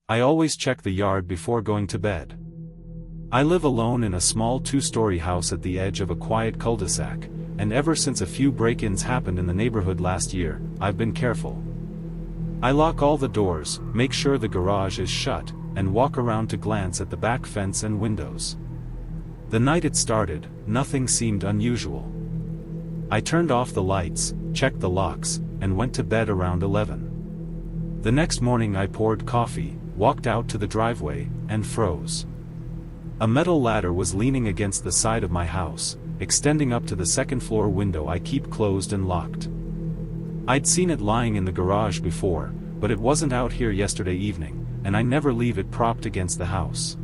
I always check the yard before going to bed. I live alone in a small 2-story house at the edge of a quiet cul-de-sac, and ever since a few break-ins happened in the neighborhood last year, I've been careful. I lock all the doors, make sure the garage is shut, and walk around to glance at the back fence and windows. The night it started, nothing seemed unusual. I turned off the lights, checked the locks, and went to bed around 11. The next morning I poured coffee, walked out to the driveway, and froze. A metal ladder was leaning against the side of my house, extending up to the second-floor window I keep closed and locked. I'd seen it lying in the garage before, but it wasn't out here yesterday evening, and I never leave it propped against the house.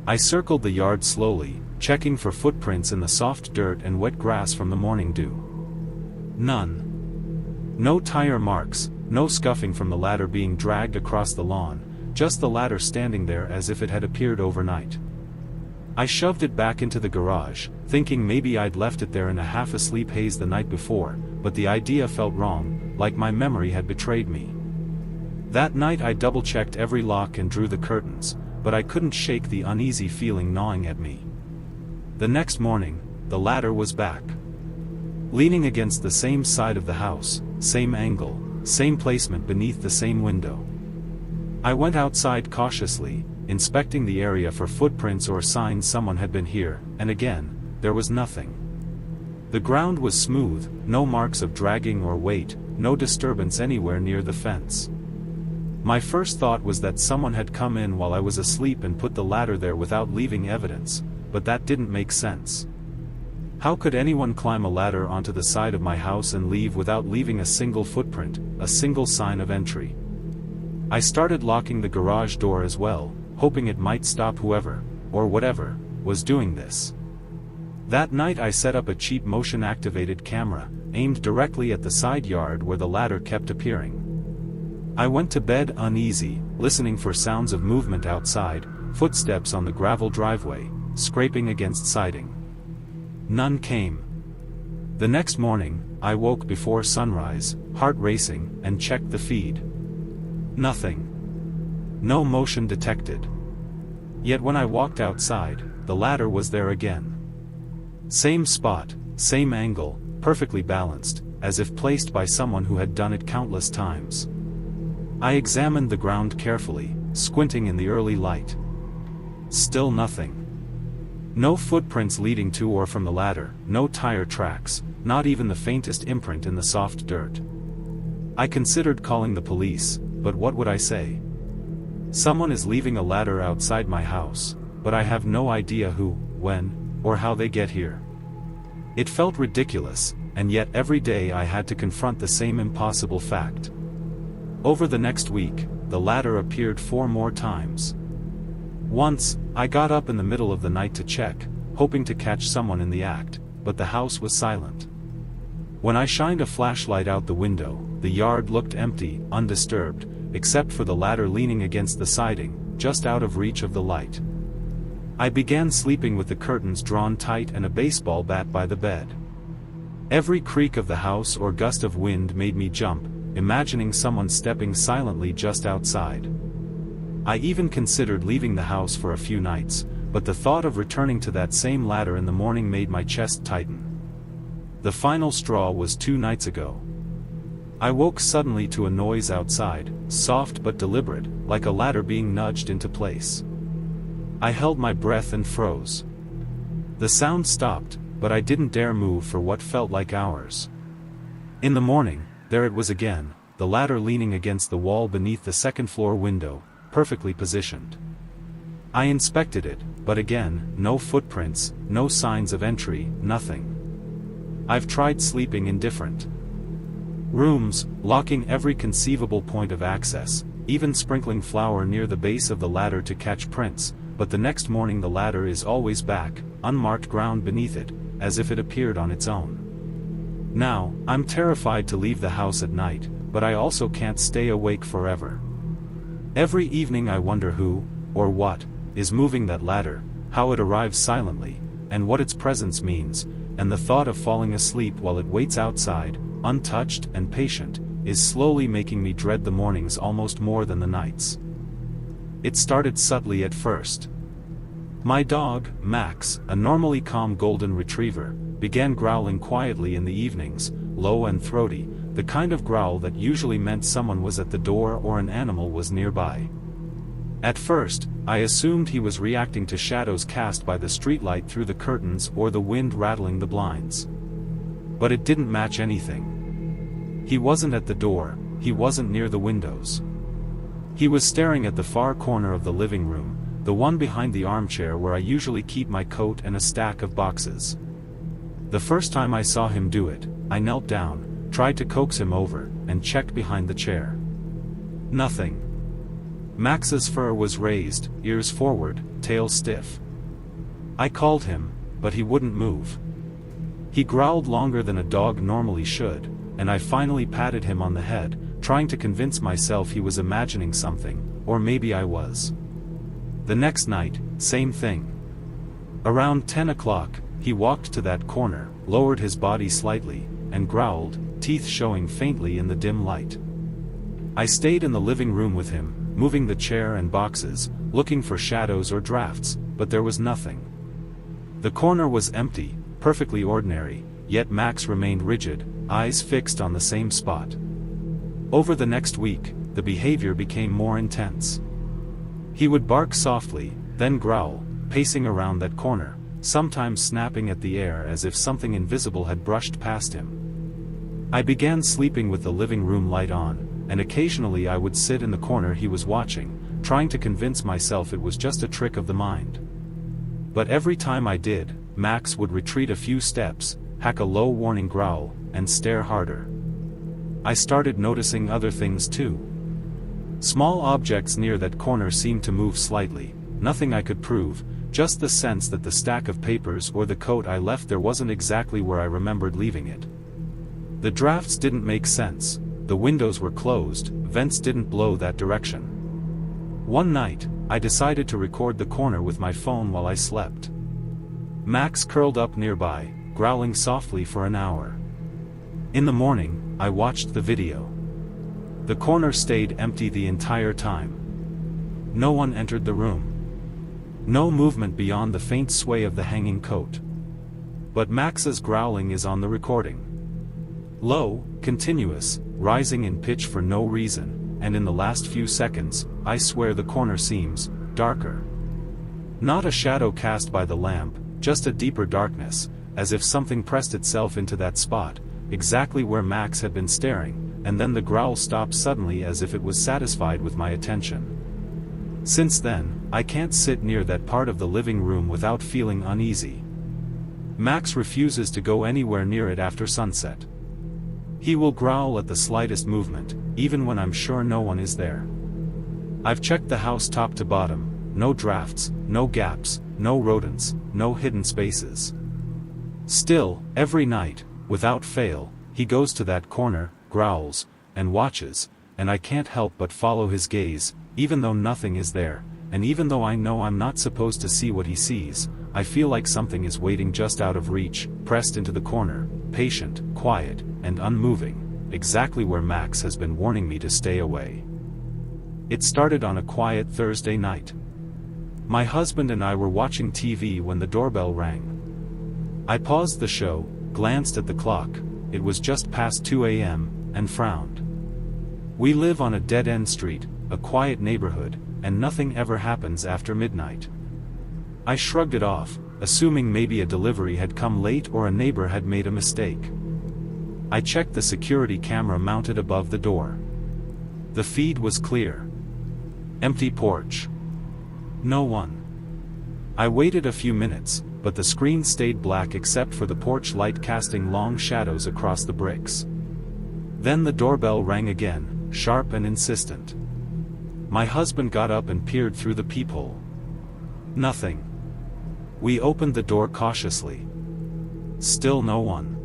I circled the yard slowly, checking for footprints in the soft dirt and wet grass from the morning dew. None. No tire marks, no scuffing from the ladder being dragged across the lawn, just the ladder standing there as if it had appeared overnight. I shoved it back into the garage, thinking maybe I'd left it there in a half-asleep haze the night before, but the idea felt wrong, like my memory had betrayed me. That night I double-checked every lock and drew the curtains, but I couldn't shake the uneasy feeling gnawing at me. The next morning, the ladder was back. Leaning against the same side of the house, same angle, same placement beneath the same window. I went outside cautiously, inspecting the area for footprints or signs someone had been here, and again, there was nothing. The ground was smooth, no marks of dragging or weight, no disturbance anywhere near the fence. My first thought was that someone had come in while I was asleep and put the ladder there without leaving evidence, but that didn't make sense. How could anyone climb a ladder onto the side of my house and leave without leaving a single footprint, a single sign of entry? I started locking the garage door as well, hoping it might stop whoever, or whatever, was doing this. That night I set up a cheap motion-activated camera, aimed directly at the side yard where the ladder kept appearing. I went to bed uneasy, listening for sounds of movement outside, footsteps on the gravel driveway, scraping against siding. None came. The next morning, I woke before sunrise, heart racing, and checked the feed. Nothing. No motion detected. Yet when I walked outside, the ladder was there again. Same spot, same angle, perfectly balanced, as if placed by someone who had done it countless times. I examined the ground carefully, squinting in the early light. Still nothing. No footprints leading to or from the ladder, no tire tracks, not even the faintest imprint in the soft dirt. I considered calling the police, but what would I say? Someone is leaving a ladder outside my house, but I have no idea who, when, or how they get here. It felt ridiculous, and yet every day I had to confront the same impossible fact. Over the next week, the ladder appeared 4 more times. Once, I got up in the middle of the night to check, hoping to catch someone in the act, but the house was silent. When I shined a flashlight out the window, the yard looked empty, undisturbed, except for the ladder leaning against the siding, just out of reach of the light. I began sleeping with the curtains drawn tight and a baseball bat by the bed. Every creak of the house or gust of wind made me jump, imagining someone stepping silently just outside. I even considered leaving the house for a few nights, but the thought of returning to that same ladder in the morning made my chest tighten. The final straw was 2 nights ago. I woke suddenly to a noise outside, soft but deliberate, like a ladder being nudged into place. I held my breath and froze. The sound stopped, but I didn't dare move for what felt like hours. In the morning, there it was again, the ladder leaning against the wall beneath the second-floor window, perfectly positioned. I inspected it, but again, no footprints, no signs of entry, nothing. I've tried sleeping in different rooms, locking every conceivable point of access, even sprinkling flour near the base of the ladder to catch prints, but the next morning the ladder is always back, unmarked ground beneath it, as if it appeared on its own. Now, I'm terrified to leave the house at night, but I also can't stay awake forever. Every evening I wonder who, or what, is moving that ladder, how it arrives silently, and what its presence means, and the thought of falling asleep while it waits outside, untouched and patient, is slowly making me dread the mornings almost more than the nights. It started subtly at first. My dog, Max, a normally calm golden retriever, began growling quietly in the evenings, low and throaty, the kind of growl that usually meant someone was at the door or an animal was nearby. At first, I assumed he was reacting to shadows cast by the streetlight through the curtains or the wind rattling the blinds. But it didn't match anything. He wasn't at the door, he wasn't near the windows. He was staring at the far corner of the living room, the one behind the armchair where I usually keep my coat and a stack of boxes. The first time I saw him do it, I knelt down, tried to coax him over, and checked behind the chair. Nothing. Max's fur was raised, ears forward, tail stiff. I called him, but he wouldn't move. He growled longer than a dog normally should, and I finally patted him on the head, trying to convince myself he was imagining something, or maybe I was. The next night, same thing. Around 10 o'clock, he walked to that corner, lowered his body slightly, and growled, teeth showing faintly in the dim light. I stayed in the living room with him, moving the chair and boxes, looking for shadows or drafts, but there was nothing. The corner was empty, perfectly ordinary, yet Max remained rigid, eyes fixed on the same spot. Over the next week, the behavior became more intense. He would bark softly, then growl, pacing around that corner, sometimes snapping at the air as if something invisible had brushed past him. I began sleeping with the living room light on, and occasionally I would sit in the corner he was watching, trying to convince myself it was just a trick of the mind. But every time I did, Max would retreat a few steps, hack a low warning growl, and stare harder. I started noticing other things too. Small objects near that corner seemed to move slightly, nothing I could prove, just the sense that the stack of papers or the coat I left there wasn't exactly where I remembered leaving it. The drafts didn't make sense. The windows were closed, vents didn't blow that direction. One night, I decided to record the corner with my phone while I slept. Max curled up nearby, growling softly for an hour. In the morning, I watched the video. The corner stayed empty the entire time. No one entered the room. No movement beyond the faint sway of the hanging coat. But Max's growling is on the recording. Low, continuous, rising in pitch for no reason, and in the last few seconds, I swear the corner seems darker. Not a shadow cast by the lamp, just a deeper darkness, as if something pressed itself into that spot, exactly where Max had been staring, and then the growl stopped suddenly as if it was satisfied with my attention. Since then, I can't sit near that part of the living room without feeling uneasy. Max refuses to go anywhere near it after sunset. He will growl at the slightest movement, even when I'm sure no one is there. I've checked the house top to bottom, no drafts, no gaps, no rodents, no hidden spaces. Still, every night, without fail, he goes to that corner, growls, and watches, and I can't help but follow his gaze, even though nothing is there, and even though I know I'm not supposed to see what he sees, I feel like something is waiting just out of reach, pressed into the corner, patient, quiet, and unmoving, exactly where Max has been warning me to stay away. It started on a quiet Thursday night. My husband and I were watching TV when the doorbell rang. I paused the show, glanced at the clock, it was just past 2 a.m., and frowned. We live on a dead-end street, a quiet neighborhood, and nothing ever happens after midnight. I shrugged it off, assuming maybe a delivery had come late or a neighbor had made a mistake. I checked the security camera mounted above the door. The feed was clear. Empty porch. No one. I waited a few minutes, but the screen stayed black except for the porch light casting long shadows across the bricks. Then the doorbell rang again, sharp and insistent. My husband got up and peered through the peephole. Nothing. We opened the door cautiously. Still no one.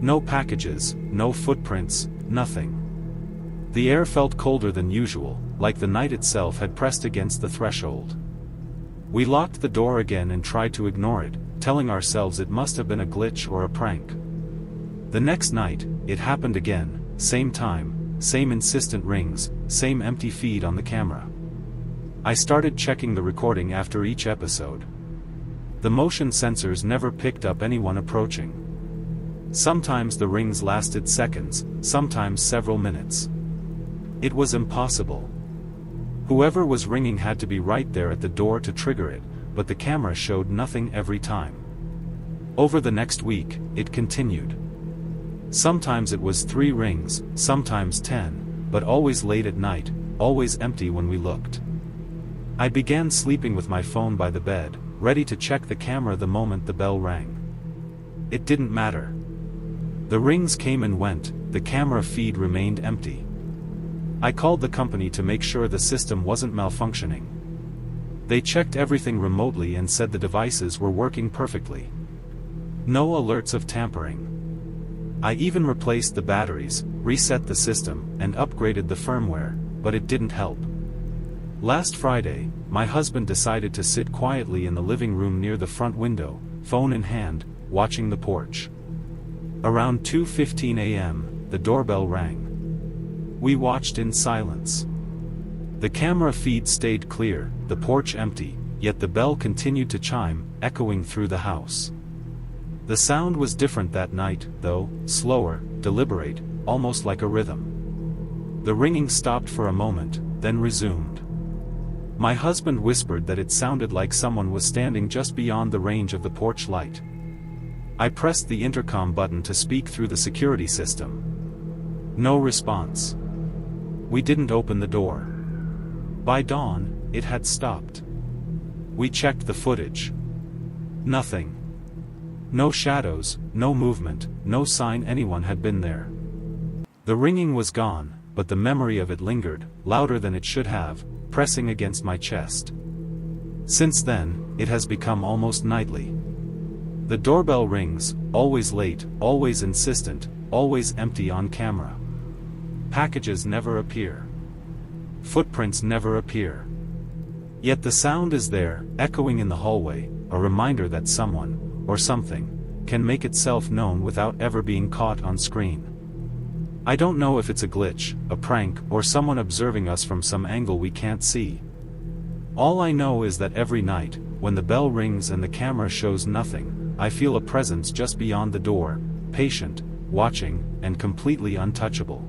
No packages, no footprints, nothing. The air felt colder than usual, like the night itself had pressed against the threshold. We locked the door again and tried to ignore it, telling ourselves it must have been a glitch or a prank. The next night, it happened again, same time, same insistent rings, same empty feed on the camera. I started checking the recording after each episode. The motion sensors never picked up anyone approaching. Sometimes the rings lasted seconds, sometimes several minutes. It was impossible. Whoever was ringing had to be right there at the door to trigger it, but the camera showed nothing every time. Over the next week, it continued. Sometimes it was 3 rings, sometimes 10, but always late at night, always empty when we looked. I began sleeping with my phone by the bed, ready to check the camera the moment the bell rang. It didn't matter. The rings came and went, the camera feed remained empty. I called the company to make sure the system wasn't malfunctioning. They checked everything remotely and said the devices were working perfectly. No alerts of tampering. I even replaced the batteries, reset the system, and upgraded the firmware, but it didn't help. Last Friday, my husband decided to sit quietly in the living room near the front window, phone in hand, watching the porch. Around 2:15 a.m., the doorbell rang. We watched in silence. The camera feed stayed clear, the porch empty, yet the bell continued to chime, echoing through the house. The sound was different that night, though, slower, deliberate, almost like a rhythm. The ringing stopped for a moment, then resumed. My husband whispered that it sounded like someone was standing just beyond the range of the porch light. I pressed the intercom button to speak through the security system. No response. We didn't open the door. By dawn, it had stopped. We checked the footage. Nothing. No shadows, no movement, no sign anyone had been there. The ringing was gone, but the memory of it lingered, louder than it should have, pressing against my chest. Since then, it has become almost nightly. The doorbell rings, always late, always insistent, always empty on camera. Packages never appear. Footprints never appear. Yet the sound is there, echoing in the hallway, a reminder that someone, or something, can make itself known without ever being caught on screen. I don't know if it's a glitch, a prank, or someone observing us from some angle we can't see. All I know is that every night, when the bell rings and the camera shows nothing, I feel a presence just beyond the door, patient, watching, and completely untouchable.